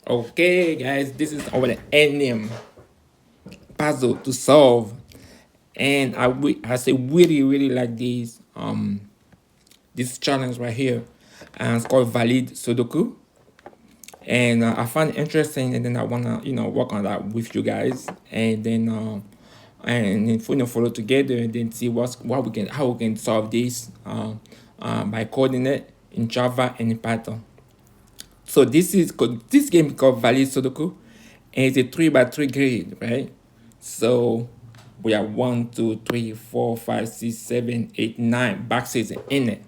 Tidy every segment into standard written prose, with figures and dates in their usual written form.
Okay, guys, this is our NM puzzle to solve, and I say really like this challenge right here, and it's called Valid Sudoku, and I find it interesting, and then I wanna work on that with you guys, and then follow together, and then see what we can how we can solve this by coding it in Java and in Python. So this game is called Valid Sudoku, and it's a 3 by 3 grid, right? So we have 1, 2, 3, 4, 5, 6, 7, 8, 9 boxes in it,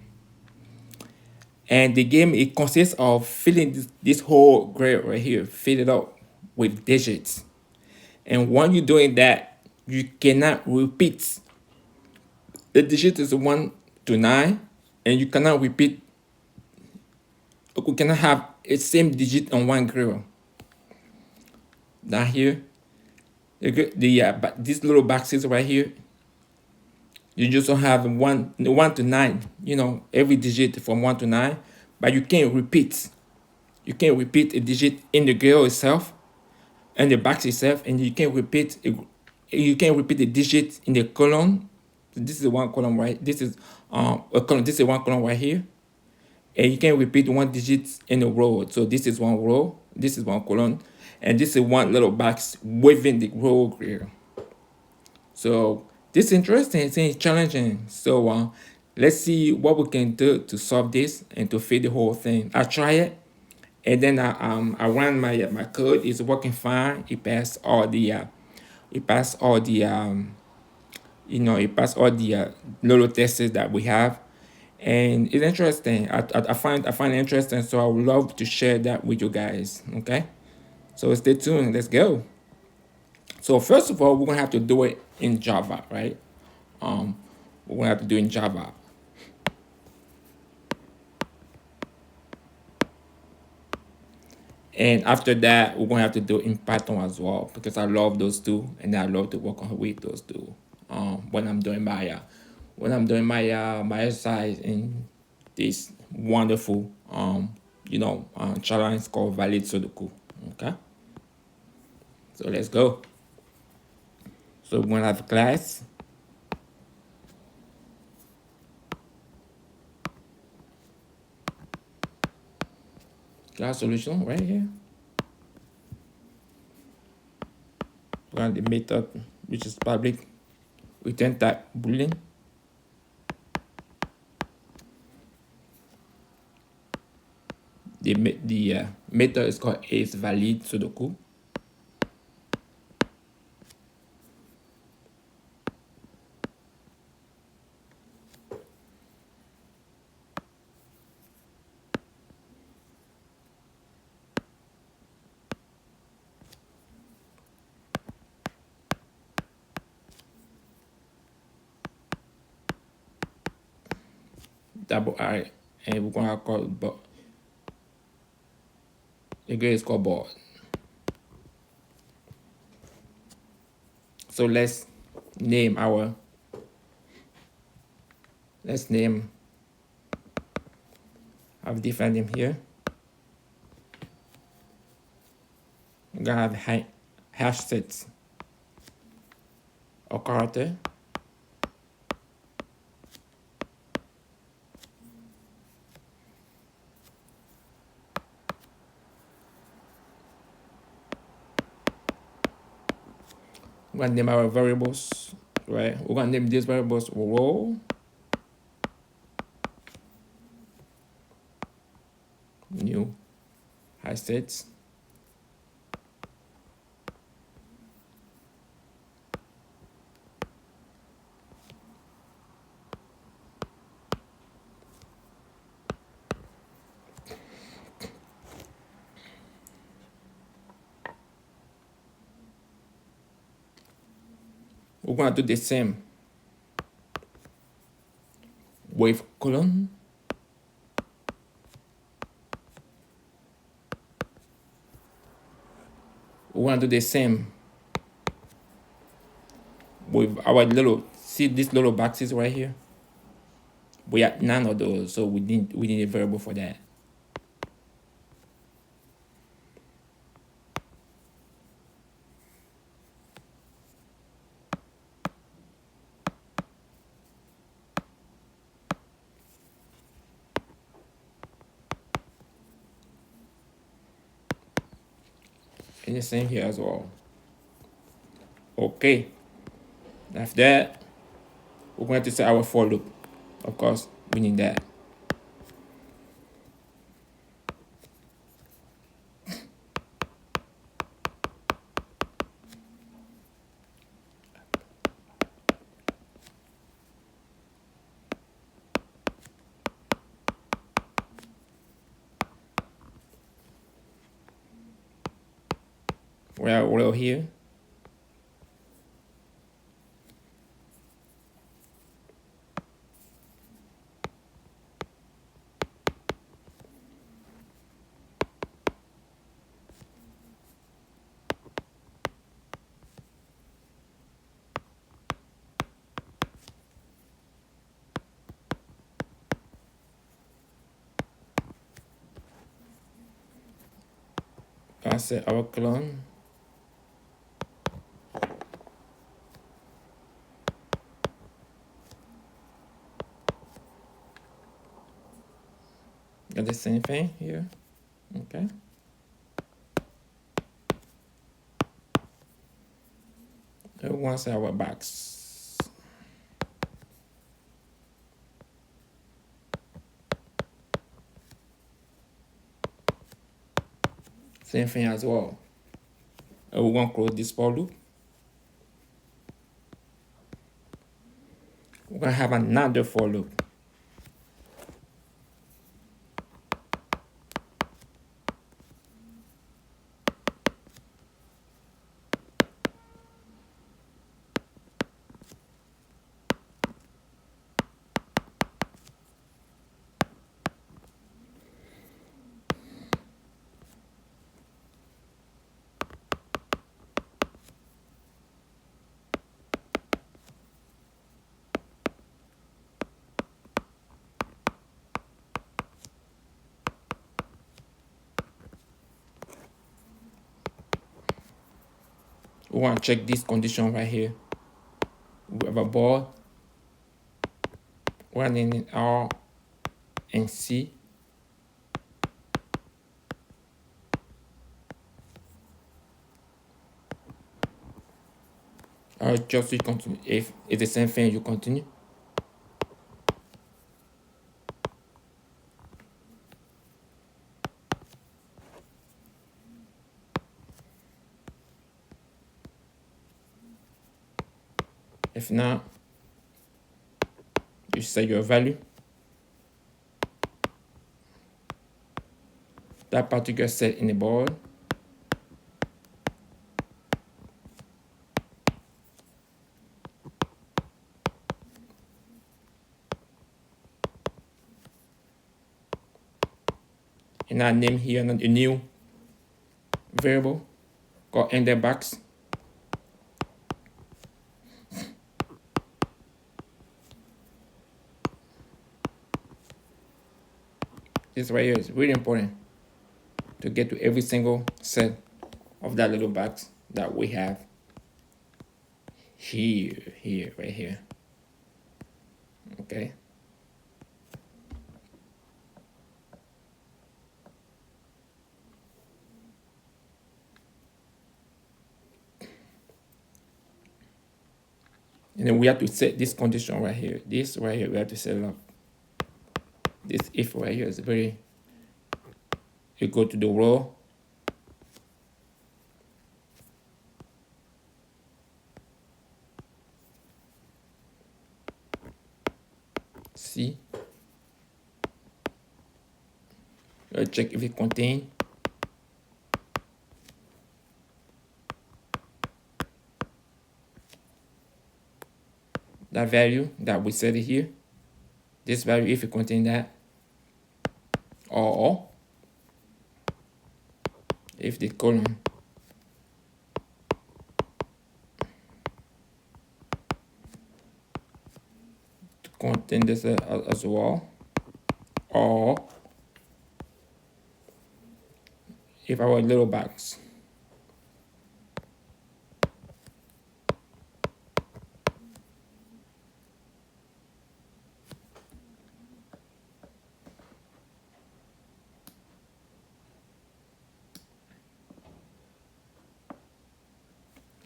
and the game it consists of filling this whole grid right here, fill it up with digits. And when you're doing that, you cannot repeat the digit is 1 to 9, and you cannot repeat. You cannot have a same digit on one grid. Down here, but these little boxes right here, you just don't have 1 to 9. Every digit from 1 to 9, but you can't repeat. You can't repeat a digit in the girl itself and the box itself, and you can't repeat. You can't repeat the digit in the column. This is one column, right? This is a column. This is one column right here, and you can repeat one digit in a row. So this is one row. This is one column, and this is one little box within the row here. So this is interesting. It's challenging. So let's see what we can do to solve this and to fit the whole thing. I try it, and then I run my code. It's working fine. It passed all the little tests that we have, and it's interesting. I find it interesting. So I would love to share that with you guys. Okay, so stay tuned. Let's go. So first of all, we're gonna have to do it in Java, right? Um, we're gonna have to do it in Java, and after that, we're gonna have to do it in Python as well because I love those two, and I love to work on with those two. When I'm doing my exercise in this wonderful challenge called Valid Sudoku. Okay, so let's go. So we're gonna have class solution right here. We're gonna have the method which is public return type boolean. The method is called is valid Sudoku. Double I, and we're gonna call the grade is called board. So name our let's name have different name here. We're gonna have hash sets or character. We're gonna name our variables, right? We're gonna name these variables row, new hash sets. We're gonna do the same with column. We're gonna do the same with our see these little boxes right here. We have none of those, so we need a variable for that. And the same here as well. Okay. After that, we're going to set our for loop. Of course, we need that. We're here. I set our clone. Got the same thing here. Okay. We want to set our box. Same thing as well. We want to close this for loop. We're going to have another for loop. We want to check this condition right here. We have a board running in R and C. Or just you continue. If it's the same thing, you continue. If not, you set your value. That particular set in the board. And I name here a new variable called ender box. This right here is really important to get to every single set of that little box that we have here, right here. Okay. And then we have to set this condition right here. This right here, we have to set it up. This if right here is very, you go to the row. See, check if it contains that value that we set it here. This value if it contains that, or if the column contain this as well, or if our little box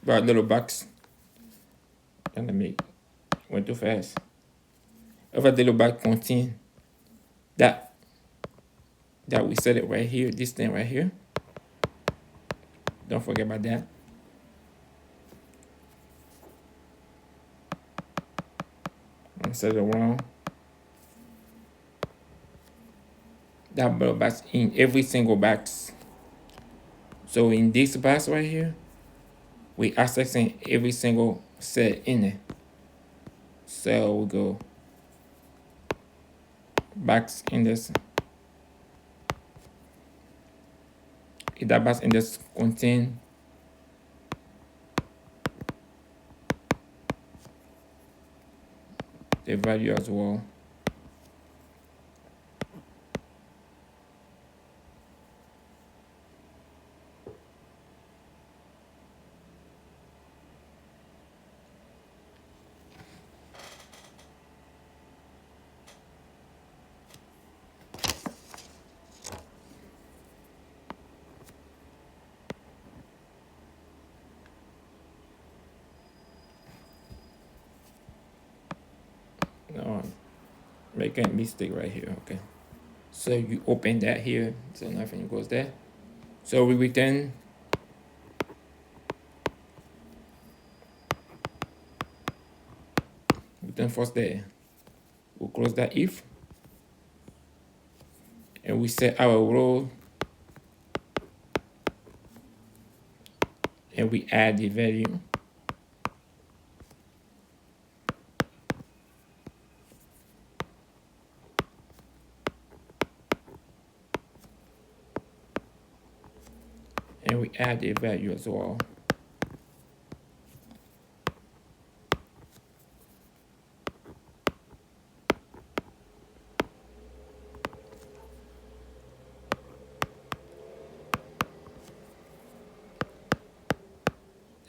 But little box. And let me went too fast. Over the little box contain that we set it right here, this thing right here. Don't forget about that. And set it around. That little box in every single box. So in this box right here, we accessing every single set in it. So we go box index. If that box index contain the value as well. No, make a mistake right here. Okay. So you open that here, so nothing goes there. So we return first there. We'll close that if, and we set our row, and we add the value. And we add the value as well.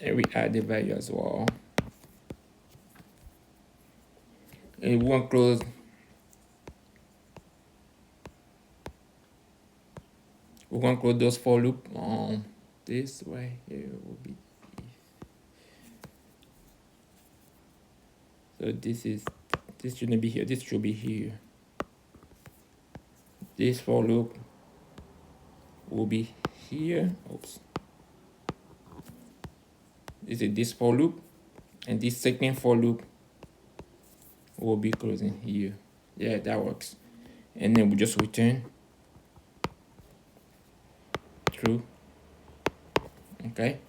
And we add the value as well. And we want to close. We're going to close those for loop. This right here will be. So this shouldn't be here. This should be here. This for loop will be here. Oops. This is this for loop, and this second for loop will be closing here. Yeah, that works. And then we just return true. Okay.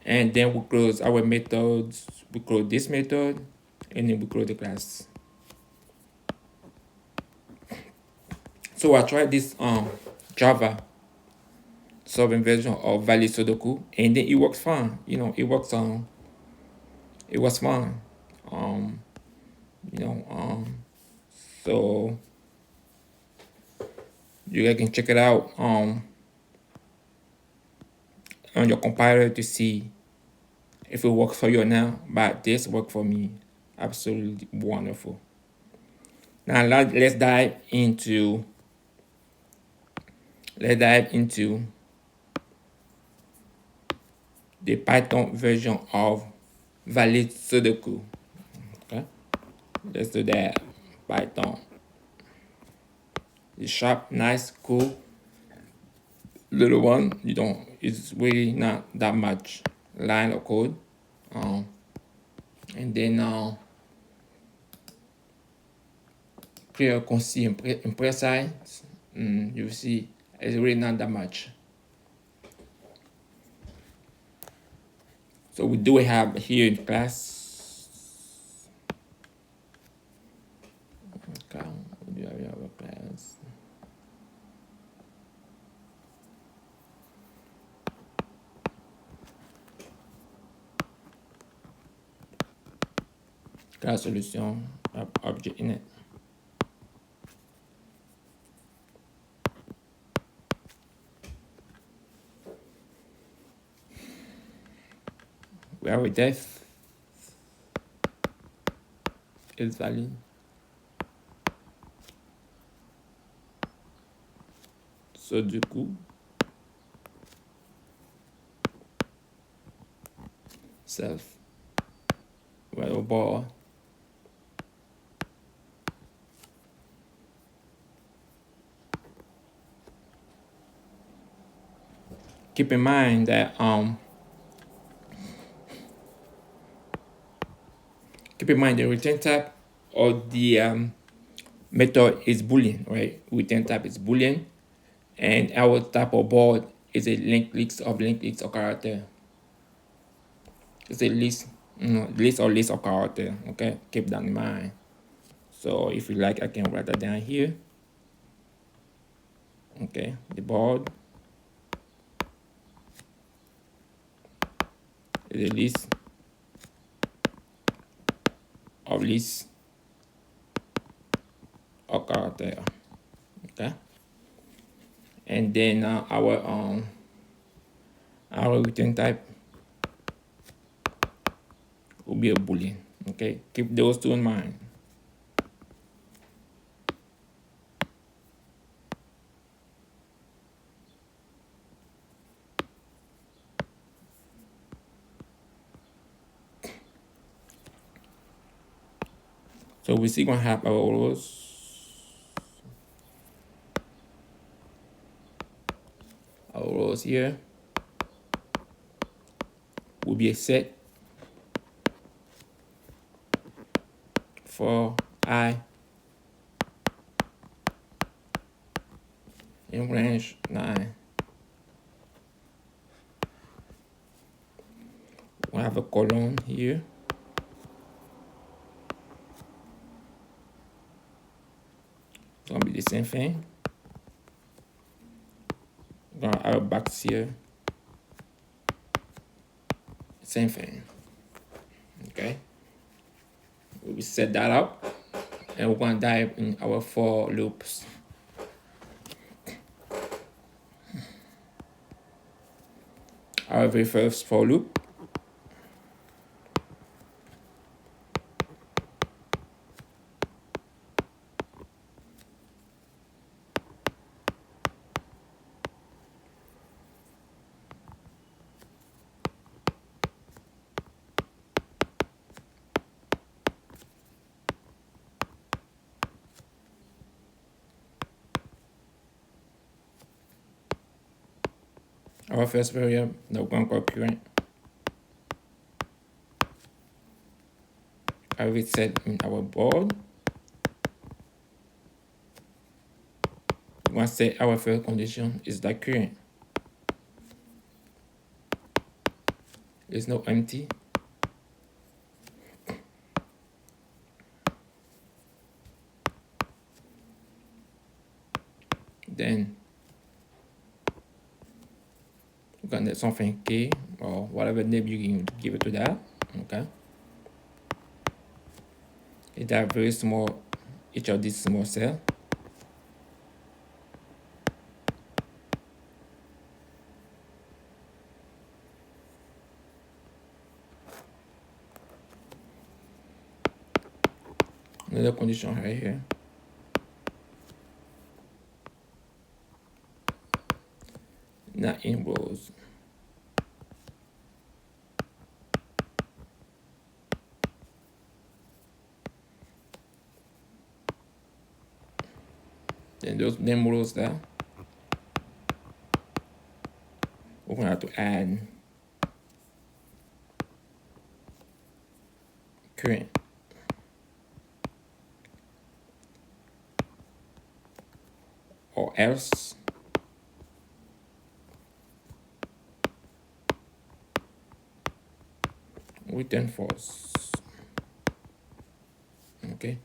And then we close our methods. We close this method, and then we close the class. So I tried this Java solving version of valid Sudoku, and then it works fine. You know, it works it was fine. So you guys can check it out on your compiler to see if it works for you now. But this worked for me. Absolutely wonderful. Now let's dive into the Python version of valid Sudoku. Okay, let's do that. Python. It's sharp, nice, cool little one. It's really not that much line of code. And then clear, concise, and precise. You see, it's really not that much. So we do have here in class. Okay, we do have our class. Class solution, object in it. We have a def is valid. So du coup, self. Well, board. Keep in mind that the return type or the method is boolean, right? Return type is boolean, and our type of board is a linked list of character. It's a list, list of character. Okay, keep that in mind. So if you like, I can write that down here. Okay, the board is a list of character. Okay, and then our return type will be a boolean. Okay, keep those two in mind. So we're still gonna have our rows here will be a set for I in range 9. We have a colon here. It's gonna be the same thing. We're gonna have a box here. Same thing. Okay. We set that up, and we're gonna dive in our for loops. Our very first for loop. Our first variable that we're gonna call current. I will set in our board. We're gonna say our first condition is that current. There's no empty. Then we're gonna get something K or whatever name you can give it to that. Okay. It have very small, each of these small cell. Another condition right here. Not in rows. Then those name rows there. We're gonna have to add current. Or else return false. Okay.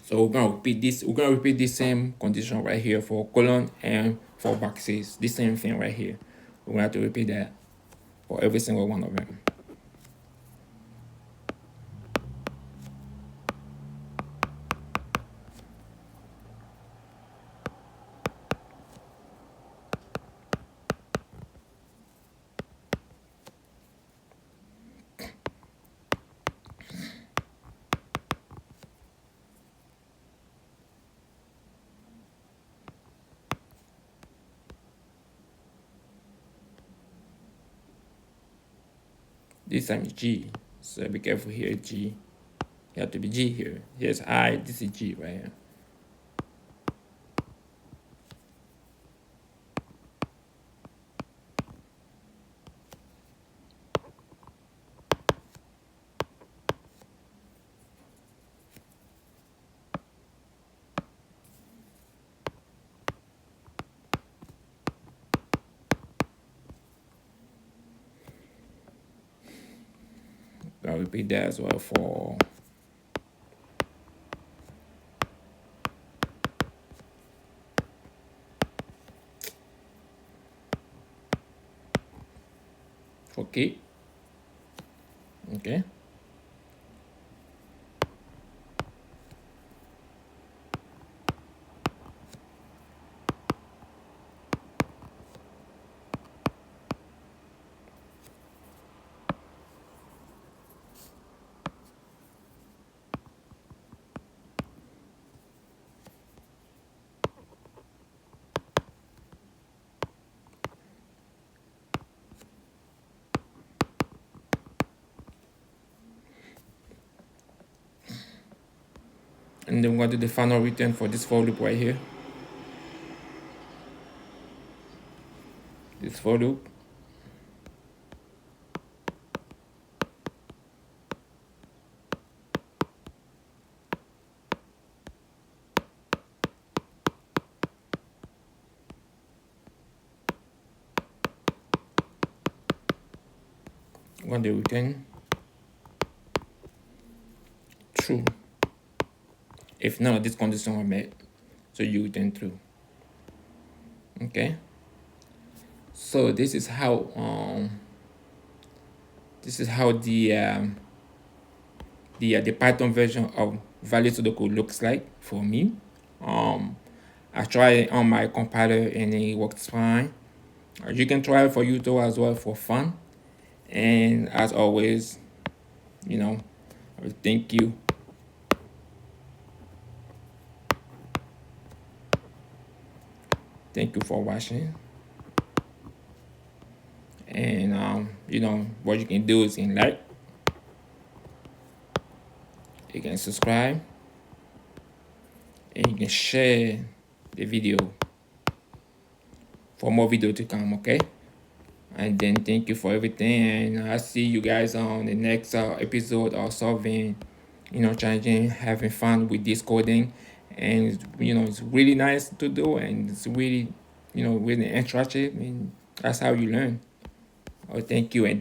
So we're gonna repeat this. We're gonna repeat the same condition right here for colon and for boxes. The same thing right here. We're gonna have to repeat that for every single one of them. This time is G. So be careful here, G. You have to be G here. Here's I, this is G right here. I'll repeat that as well for K. Okay. And then we're going to do the final return for this for loop right here. This for loop. We're going to return true. If none of these conditions are met, so you return true. Okay. So this is how the Python version of valid Sudoku looks like for me. I tried it on my compiler and it works fine. You can try it for YouTube as well for fun. And as always, you know, thank you. Thank you for watching. And you know what you can do is you can like, you can subscribe, and you can share the video for more video to come. Okay. And then thank you for everything, and I'll see you guys on the next episode of solving, challenging, having fun with this coding. And it's really nice to do, and it's really really interactive, and that's how you learn. Oh, thank you. And